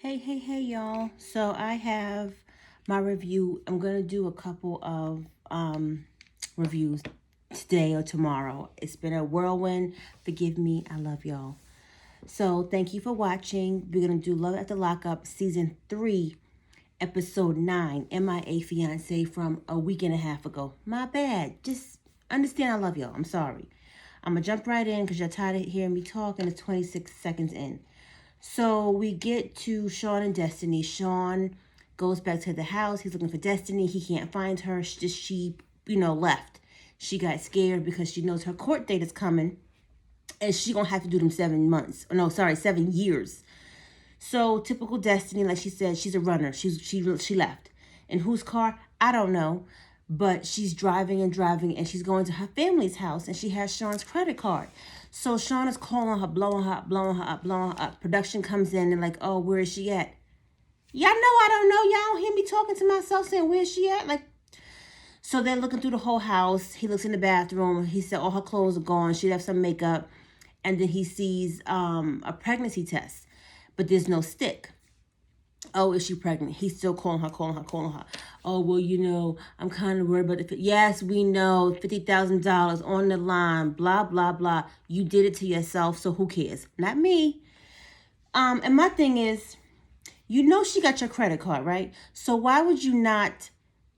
Hey, y'all. So I have my review. I'm going to do a couple of reviews today or tomorrow. It's been a whirlwind. Forgive me. I love y'all. So thank you for watching. We're going to do Love at the Lockup Season 3, Episode 9, MIA Fiancé from a week and a half ago. My bad. Just understand I love y'all. I'm sorry. I'm going to jump right in because you're tired of hearing me talk and it's 26 seconds in. So we get to Sean and Destiny. Sean goes back to the house. He's looking for Destiny. He can't find her. She left. She got scared because she knows her court date is coming. And she gonna have to do them 7 months. No, sorry, 7 years. So typical Destiny, like she said, she's a runner. She left. In whose car? I don't know. But she's driving and she's going to her family's house and she has Sean's credit card. So Sean is calling her, blowing her up. Production comes in and like, oh, where is she at? Y'all know I don't know. Y'all don't hear me talking to myself saying, where is she at? Like, so they're looking through the whole house. He looks in the bathroom. He said all her clothes are gone. She left some makeup. And then he sees a pregnancy test. But there's no stick. Oh, is she pregnant? He's still calling her. Oh, well, I'm kind of worried about the... Yes, we know. $50,000 on the line. Blah, blah, blah. You did it to yourself, so who cares? Not me. And my thing is, she got your credit card, right? So why would you not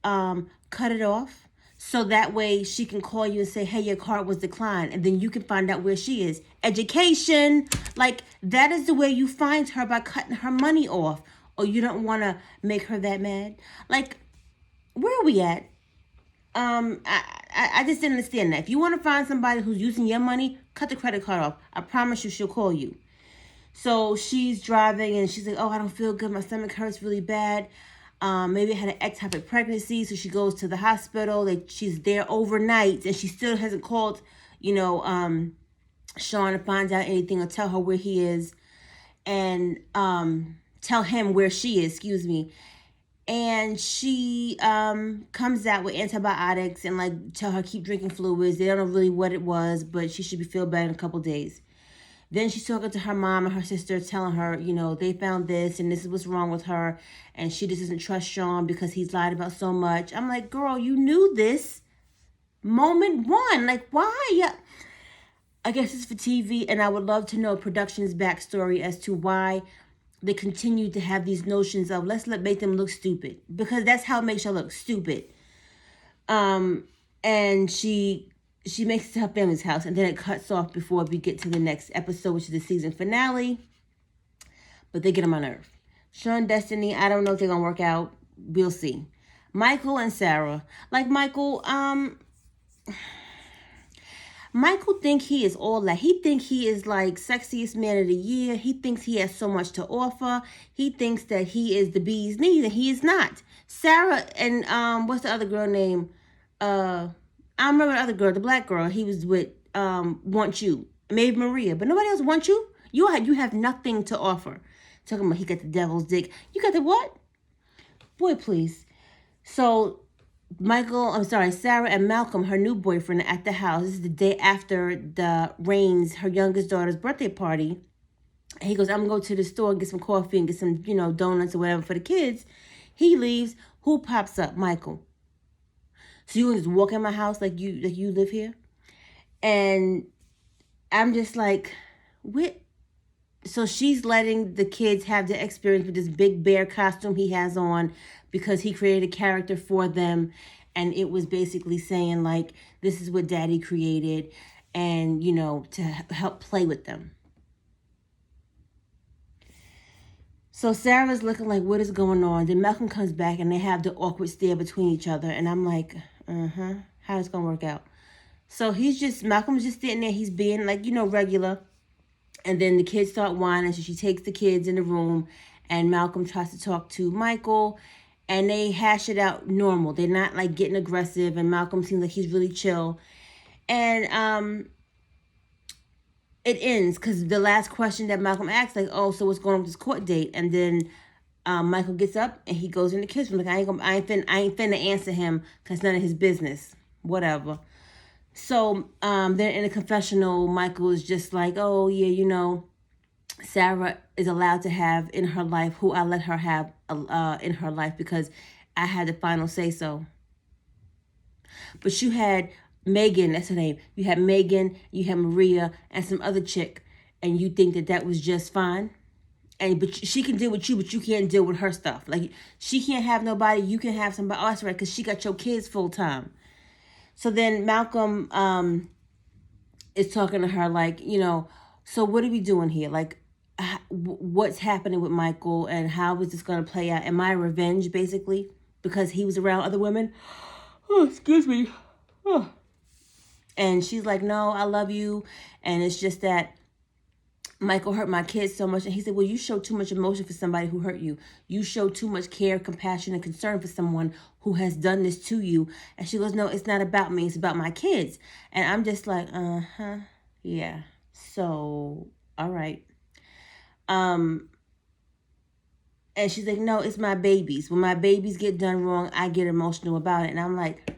cut it off? So that way she can call you and say, hey, your card was declined. And then you can find out where she is. Education. Like, that is the way you find her, by cutting her money off. Or you don't want to make her that mad. Like, where are we at? I just didn't understand that. If you want to find somebody who's using your money, cut the credit card off. I promise you she'll call you. So she's driving and she's like, oh, I don't feel good. My stomach hurts really bad. Maybe I had an ectopic pregnancy. So she goes to the hospital. She's there overnight and she still hasn't called, Sean to find out anything or tell her where he is. And tell him where she is, And she comes out with antibiotics and tell her keep drinking fluids. They don't know really what it was, but she should feel better in a couple days. Then she's talking to her mom and her sister, telling her, they found this and this is what's wrong with her. And she just doesn't trust Sean because he's lied about so much. I'm like, girl, you knew this moment one. Like, why? I guess it's for TV. And I would love to know production's backstory as to why they continue to have these notions of make them look stupid, because that's how it makes her look stupid. And she makes it to her family's house, and then it cuts off before we get to the next episode, which is the season finale. But they get on my nerve. Sean and Destiny, I don't know if they're gonna work out. We'll see. Michael and Sarah, Michael think he is all that. He think he is sexiest man of the year. He thinks he has so much to offer. He thinks that he is the bee's knees, and he is not. Sarah and what's the other girl name? I remember the other girl, the black girl. He was with want you, maybe Maria, but nobody else wants you. You have nothing to offer. Talking about he got the devil's dick. You got the what? Boy, please. So Sarah and Malcolm, her new boyfriend, at the house. This is the day after the Rain's, her youngest daughter's birthday party. And he goes, I'm going to go to the store and get some coffee and get some, donuts or whatever for the kids. He leaves. Who pops up? Michael. So you can just walk in my house like you live here? And I'm just like, what? So she's letting the kids have the experience with this big bear costume he has on because he created a character for them. And it was basically saying this is what daddy created and, to help play with them. So Sarah's looking like, what is going on? Then Malcolm comes back and they have the awkward stare between each other. And I'm like, how's this going to work out? So Malcolm's just sitting there. He's being regular. And then the kids start whining. So she takes the kids in the room and Malcolm tries to talk to Michael and they hash it out normal. They're not getting aggressive and Malcolm seems like he's really chill. And it ends because the last question that Malcolm asks, so what's going on with this court date? And then Michael gets up and he goes in the kids' room. I ain't finna answer him because it's none of his business. Whatever. So then in the confessional, Michael is just like, oh, yeah, Sarah is allowed to have in her life, who I let her have in her life, because I had the final say so. But you had Megan, that's her name. You had Megan, you had Maria, and some other chick, and you think that that was just fine. But she can deal with you, but you can't deal with her stuff. Like, she can't have nobody, you can have somebody. Oh, that's right, because she got your kids full time. So then Malcolm is talking to her like, so what are we doing here? Like, what's happening with Michael, and how is this going to play out? Am I revenge, basically, because he was around other women? Oh, excuse me. Oh. And she's like, no, I love you. And it's just that Michael hurt my kids so much. And he said, well, you show too much emotion for somebody who hurt you. You show too much care, compassion, and concern for someone who has done this to you. And she goes, no, it's not about me. It's about my kids. And I'm just like, yeah. So, all right. And she's like, no, it's my babies. When my babies get done wrong, I get emotional about it. And I'm like,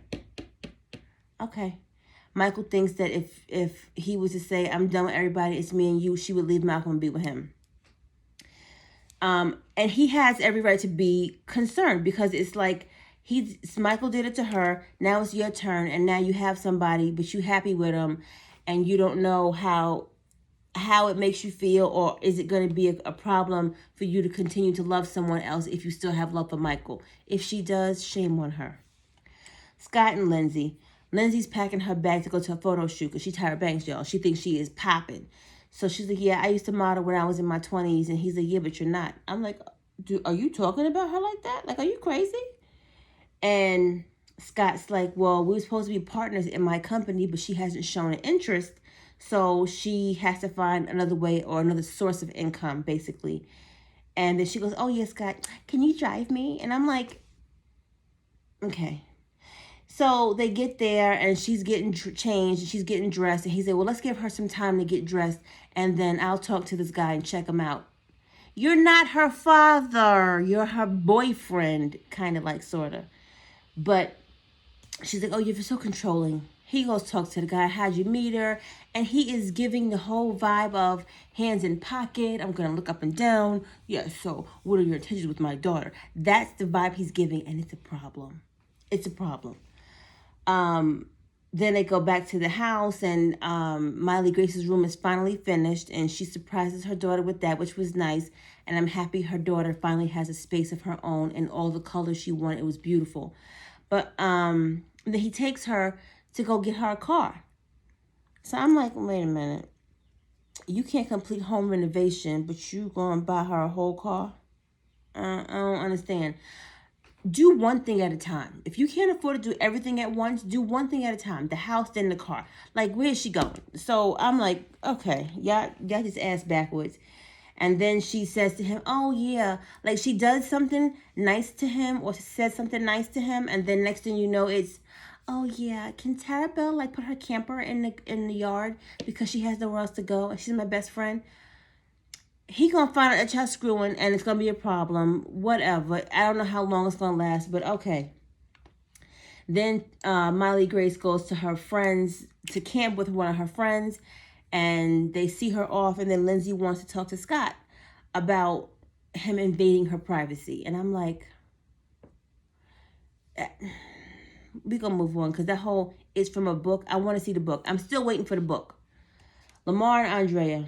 okay. Michael thinks that if he was to say, I'm done with everybody, it's me and you, she would leave Malcolm and be with him. And he has every right to be concerned, because it's like, Michael did it to her, now it's your turn, and now you have somebody, but you happy with him, and you don't know how it makes you feel, or is it going to be a problem for you to continue to love someone else if you still have love for Michael? If she does, shame on her. Scott and Lindsay. Lindsay's packing her bag to go to a photo shoot because she tied her bangs, y'all. She thinks she is popping. So she's like, yeah, I used to model when I was in my 20s. And he's like, yeah, but you're not. I'm like, are you talking about her like that? Like, are you crazy? And Scott's like, well, we were supposed to be partners in my company, but she hasn't shown an interest. So she has to find another way or another source of income, basically. And then she goes, oh, yeah, Scott, can you drive me? And I'm like, okay. So they get there, and she's getting changed, and she's getting dressed. And he said, well, let's give her some time to get dressed, and then I'll talk to this guy and check him out. You're not her father. You're her boyfriend, kind of like, sort of. But she's like, oh, you're so controlling. He goes talk to the guy. How'd you meet her? And he is giving the whole vibe of hands in pocket. I'm going to look up and down. Yeah, so what are your intentions with my daughter? That's the vibe he's giving, and it's a problem. It's a problem. Then they go back to the house, and Miley Grace's room is finally finished, and she surprises her daughter with that, which was nice. And I'm happy her daughter finally has a space of her own and all the colors she wanted. It was beautiful. But then he takes her to go get her a car. So I'm like, wait a minute. You can't complete home renovation, but you going to buy her a whole car? I don't understand. Do one thing at a time. If you can't afford to do everything at once, do one thing at a time. The house, then the car. Like, where is she going? So I'm like, okay, y'all just ass backwards. And then she says to him, oh, yeah. Like, she does something nice to him, or says something nice to him. And then next thing you know, it's, oh, yeah, can Tarabelle, like, put her camper in the yard because she has nowhere else to go? And she's my best friend. He gonna find out that y'all screwing, and it's gonna be a problem. Whatever. I don't know how long it's gonna last, but okay. Then Miley Grace goes to her friends, to camp with one of her friends, and they see her off, and then Lindsay wants to talk to Scott about him invading her privacy. And I'm like, we're gonna move on, because that whole is from a book. I want to see the book. I'm still waiting for the book. Lamar and Andrea.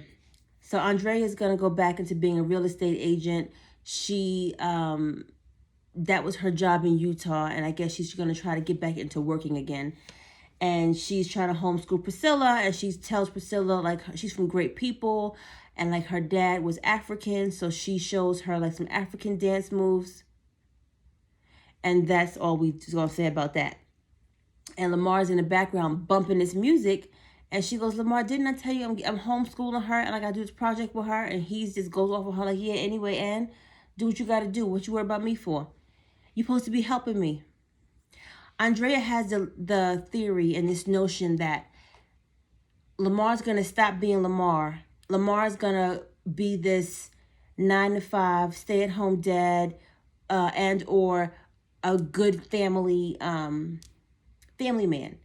So Andrea is going to go back into being a real estate agent. She, that was her job in Utah, and I guess she's going to try to get back into working again. And she's trying to homeschool Priscilla, and she tells Priscilla, like, she's from great people, and, like, her dad was African, so she shows her, like, some African dance moves. And that's all we're going to say about that. And Lamar's in the background bumping this music. And she goes, Lamar, didn't I tell you I'm homeschooling her and I got to do this project with her? And he just goes off with her like, yeah, anyway, Ann, do what you got to do. What you worry about me for? You're supposed to be helping me. Andrea has the theory and this notion that Lamar's going to stop being Lamar. Lamar's going to be this 9-to-5 stay-at-home dad and or a good family man.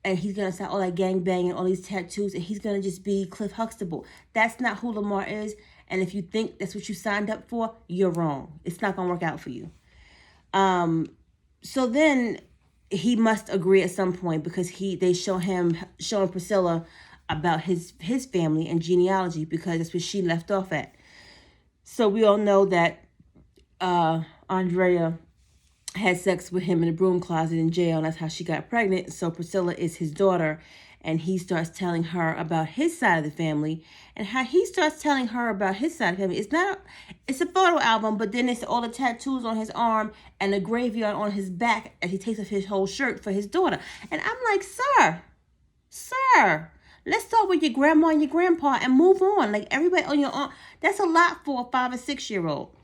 And he's going to start all that gangbang and all these tattoos, and he's going to just be Cliff Huxtable. That's not who Lamar is, And if you think that's what you signed up for, you're wrong. It's not going to work out for you. So then he must agree at some point because they showing Priscilla about his family and genealogy because that's where she left off at. So we all know that Andrea had sex with him in a broom closet in jail, and that's how she got pregnant. So Priscilla is his daughter, and he starts telling her about his side of the family, and how he starts telling her about his side of the family. It's a photo album, but then it's all the tattoos on his arm and the graveyard on his back as he takes off his whole shirt for his daughter. And I'm like, sir, let's start with your grandma and your grandpa and move on. Like, everybody on your own. That's a lot for a 5 or 6 year old.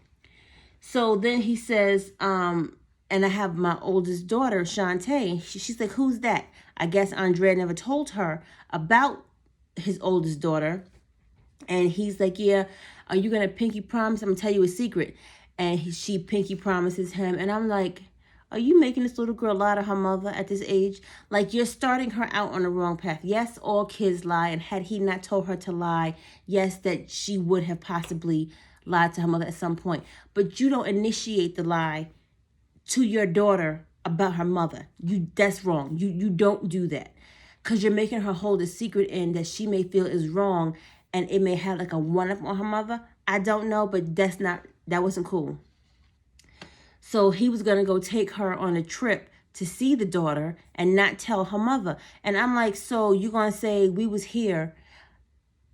So then he says, and I have my oldest daughter, Shantae. She's like, who's that? I guess Andrea never told her about his oldest daughter. And he's like, yeah, are you going to pinky promise? I'm going to tell you a secret. And she pinky promises him. And I'm like, are you making this little girl lie to her mother at this age? Like, you're starting her out on the wrong path. Yes, all kids lie. And had he not told her to lie, yes, that she would have possibly lied to her mother at some point. But you don't initiate the lie to your daughter about her mother. That's wrong. You don't do that. Because you're making her hold a secret in that she may feel is wrong. And it may have like a one-up on her mother. I don't know, but that wasn't cool. So he was going to go take her on a trip to see the daughter and not tell her mother. And I'm like, so you're going to say we was here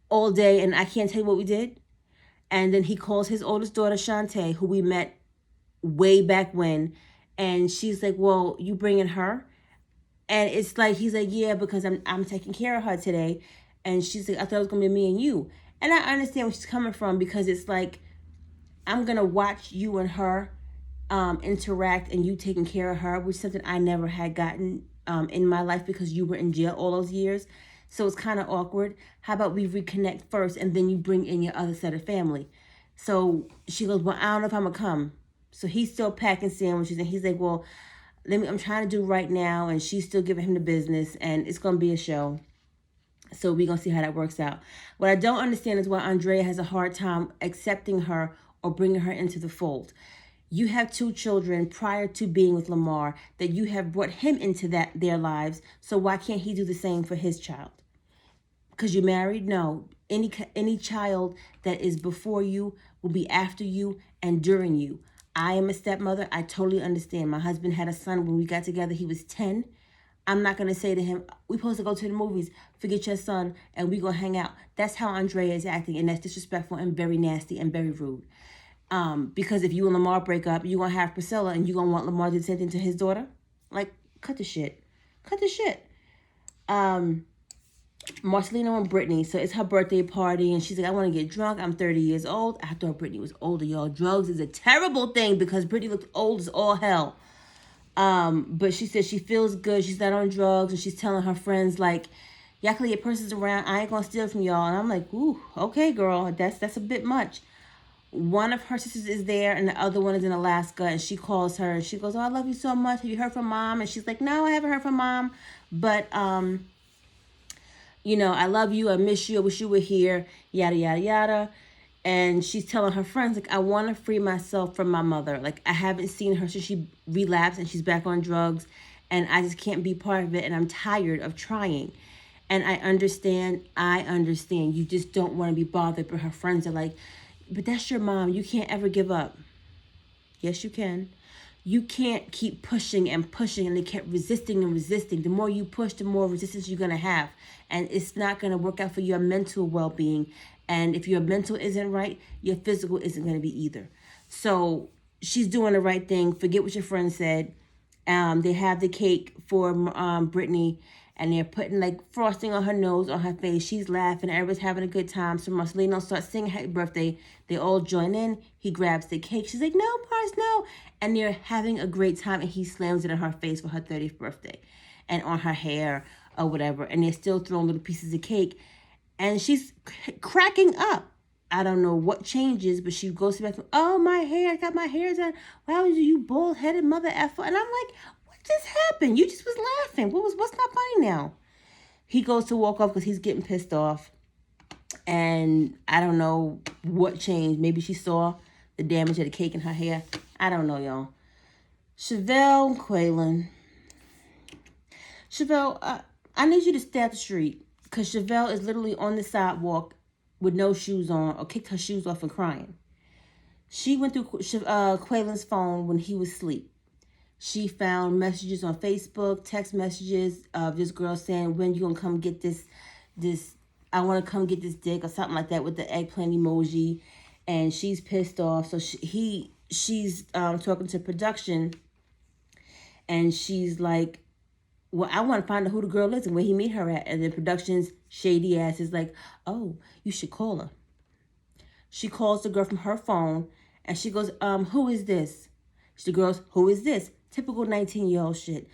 all day and I can't tell you what we did? And then he calls his oldest daughter, Shantae, who we met way back when. And she's like, well, you bringing her? And it's like, he's like, yeah, because I'm taking care of her today. And she's like, I thought it was going to be me and you. And I understand where she's coming from because it's like, I'm going to watch you and her interact and you taking care of her, which is something I never had gotten in my life because you were in jail all those years. So it's kind of awkward. How about we reconnect first and then you bring in your other set of family? So she goes, well, I don't know if I'm going to come. So he's still packing sandwiches and he's like, well, I'm trying to do right now. And she's still giving him the business and it's going to be a show. So we're going to see how that works out. What I don't understand is why Andrea has a hard time accepting her or bringing her into the fold. You have 2 children prior to being with Lamar that you have brought him into their lives. So why can't he do the same for his child? Because you're married? No. Any child that is before you will be after you and during you. I am a stepmother. I totally understand. My husband had a son when we got together. He was 10. I'm not going to say to him, we're supposed to go to the movies, forget your son, and we're going to hang out. That's how Andrea is acting, and that's disrespectful and very nasty and very rude. Because if you and Lamar break up, you're going to have Priscilla, and you're going to want Lamar to do the same thing to his daughter? Like, cut the shit. Cut the shit. Marcelina and Brittany, so it's her birthday party, and she's like, I want to get drunk. I'm 30 years old. I thought Brittany was older, y'all. Drugs is a terrible thing because Brittany looked old as all hell. But she says she feels good. She's not on drugs. And she's telling her friends, like, y'all can leave your purses around. I ain't going to steal from y'all. And I'm like, ooh, okay, girl. That's a bit much. One of her sisters is there and the other one is in Alaska. And she calls her and she goes, oh, I love you so much. Have you heard from mom? And she's like, no, I haven't heard from mom. But, you know, I love you. I miss you. I wish you were here. Yada, yada, yada. And she's telling her friends, like, I want to free myself from my mother. Like, I haven't seen her since she relapsed and she's back on drugs. And I just can't be part of it. And I'm tired of trying. And I understand. You just don't want to be bothered. But her friends are like, but that's your mom. You can't ever give up. Yes, you can. You can't keep pushing and pushing. And they kept resisting and resisting. The more you push, the more resistance you're going to have. And it's not going to work out for your mental well-being. And if your mental isn't right, your physical isn't going to be either. So she's doing the right thing. Forget what your friend said. They have the cake for Brittany, and they're putting like frosting on her nose, on her face. She's laughing. Everybody's having a good time. So Marcelino starts singing happy birthday. They all join in. He grabs the cake. She's like, no, Mars, no. And they're having a great time, and he slams it in her face for her 30th birthday and on her hair or whatever. And they're still throwing little pieces of cake. And she's cracking up. I don't know what changes, but she goes to the bathroom. Oh, my hair. I got my hair done. Why was you bald-headed mother effer? And I'm like, what just happened? You just was laughing. What's not funny now? He goes to walk off because he's getting pissed off. And I don't know what changed. Maybe she saw the damage of the cake in her hair. I don't know, y'all. Chevelle Quaylen. Chevelle, I need you to stay out the street. Because Chevelle is literally on the sidewalk with no shoes on or kicked her shoes off and crying. She went through Quaylen's phone when he was asleep. She found messages on Facebook, text messages of this girl saying, when you gonna come get this, I want to come get this dick or something like that with the eggplant emoji. And she's pissed off. So she's talking to production. And she's like, well, I want to find out who the girl is and where he meet her at. And the production's shady ass is like, oh, you should call her. She calls the girl from her phone. And she goes, who is this? The girl's, who is this? Typical 19-year-old shit.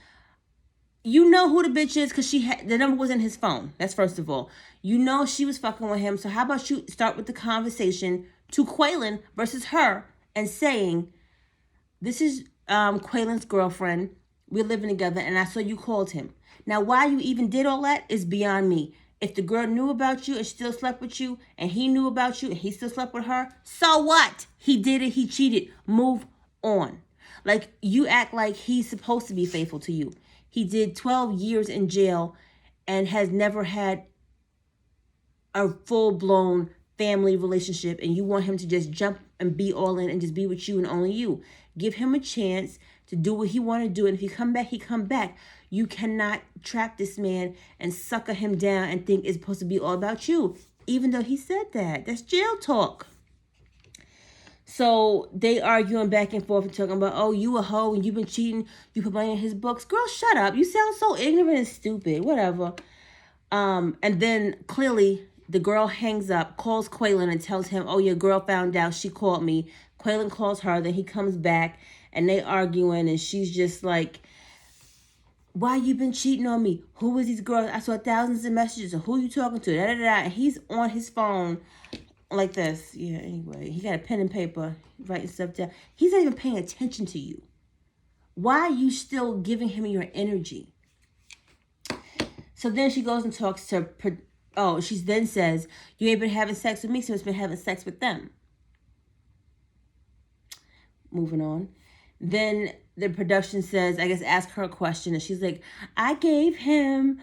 You know who the bitch is because the number was in his phone. That's first of all. You know she was fucking with him. So how about you start with the conversation to Quaylen versus her and saying, this is Quaylen's girlfriend. We're living together and I saw you called him. Now, why you even did all that is beyond me. If the girl knew about you and still slept with you and he knew about you and he still slept with her, so what? He did it. He cheated. Move on. Like, you act like he's supposed to be faithful to you. He did 12 years in jail and has never had a full-blown family relationship, and you want him to just jump and be all in and just be with you and only you. Give him a chance to do what he want to do, and if he come back, he come back. You cannot trap this man and sucker him down and think it's supposed to be all about you, even though he said that. That's jail talk. So they arguing back and forth and talking about, oh, you a hoe and you've been cheating. You put money in his books. Girl, shut up. You sound so ignorant and stupid. Whatever. And then clearly the girl hangs up, calls Quaylen and tells him, oh, your girl found out. She called me. Quaylen calls her. Then he comes back and they arguing. And she's just like, why you been cheating on me? Who is these girls? I saw thousands of messages. Of who you talking to? Da, da, da. And he's on his phone like this. Yeah, anyway, he got a pen and paper writing stuff down. He's not even paying attention to you. Why are you still giving him your energy? So then she goes and talks to, she then says, you ain't been having sex with me, so it's been having sex with them. Moving on. Then the production says, I guess, ask her a question. And she's like, I gave him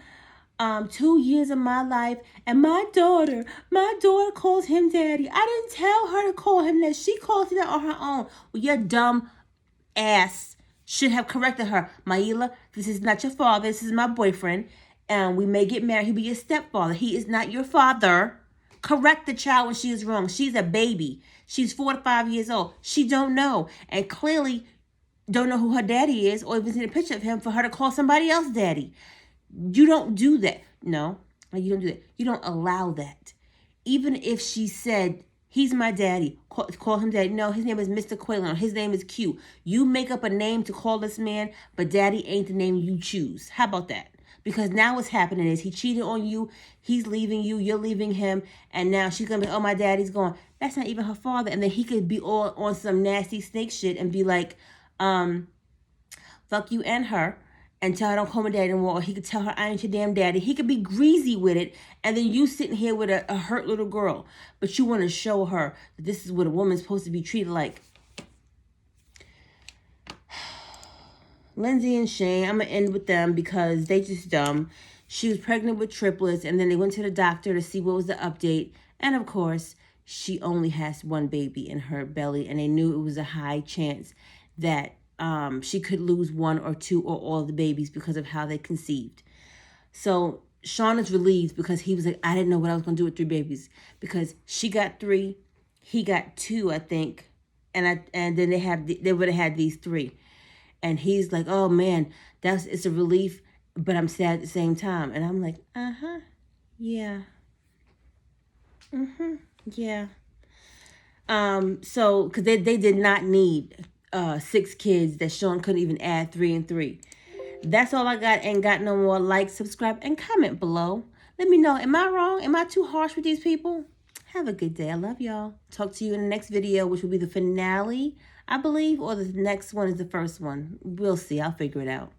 2 years of my life, and my daughter calls him daddy. I didn't tell her to call him that. She calls him that on her own. Well, your dumb ass should have corrected her. Maila, this is not your father. This is my boyfriend, and we may get married. He'll be your stepfather. He is not your father. Correct the child when she is wrong. She's a baby. She's 4 to 5 years old. She don't know, and clearly don't know who her daddy is, or even seen a picture of him for her to call somebody else daddy. You don't do that. No, you don't do that. You don't allow that. Even if she said, he's my daddy, call him daddy. No, his name is Mr. Quaylen. His name is Q. You make up a name to call this man, but daddy ain't the name you choose. How about that? Because now what's happening is he cheated on you. He's leaving you. You're leaving him. And now she's going to be, oh, my daddy's gone. That's not even her father. And then he could be all on some nasty snake shit and be like, fuck you and her. And tell her don't call me daddy anymore. Or he could tell her I ain't your damn daddy. He could be greasy with it. And then you sitting here with a hurt little girl. But you want to show her that this is what a woman's supposed to be treated like. Lindsay and Shane, I'm going to end with them because they just dumb. She was pregnant with triplets. And then they went to the doctor to see what was the update. And of course, she only has one baby in her belly. And they knew it was a high chance that she could lose one or two or all of the babies because of how they conceived. So Sean is relieved because he was like, I didn't know what I was going to do with 3 babies, because she got 3, he got 2, I think. And then they would have had these 3. And he's like, oh man, it's a relief, but I'm sad at the same time. And I'm like, yeah. Yeah. So, because they did not need 6 kids that Sean couldn't even add 3 and 3. That's all I got. Ain't got no more. Like, subscribe, and comment below. Let me know. Am I wrong? Am I too harsh with these people? Have a good day. I love y'all. Talk to you in the next video, which will be the finale, I believe, or the next one is the first one. We'll see. I'll figure it out.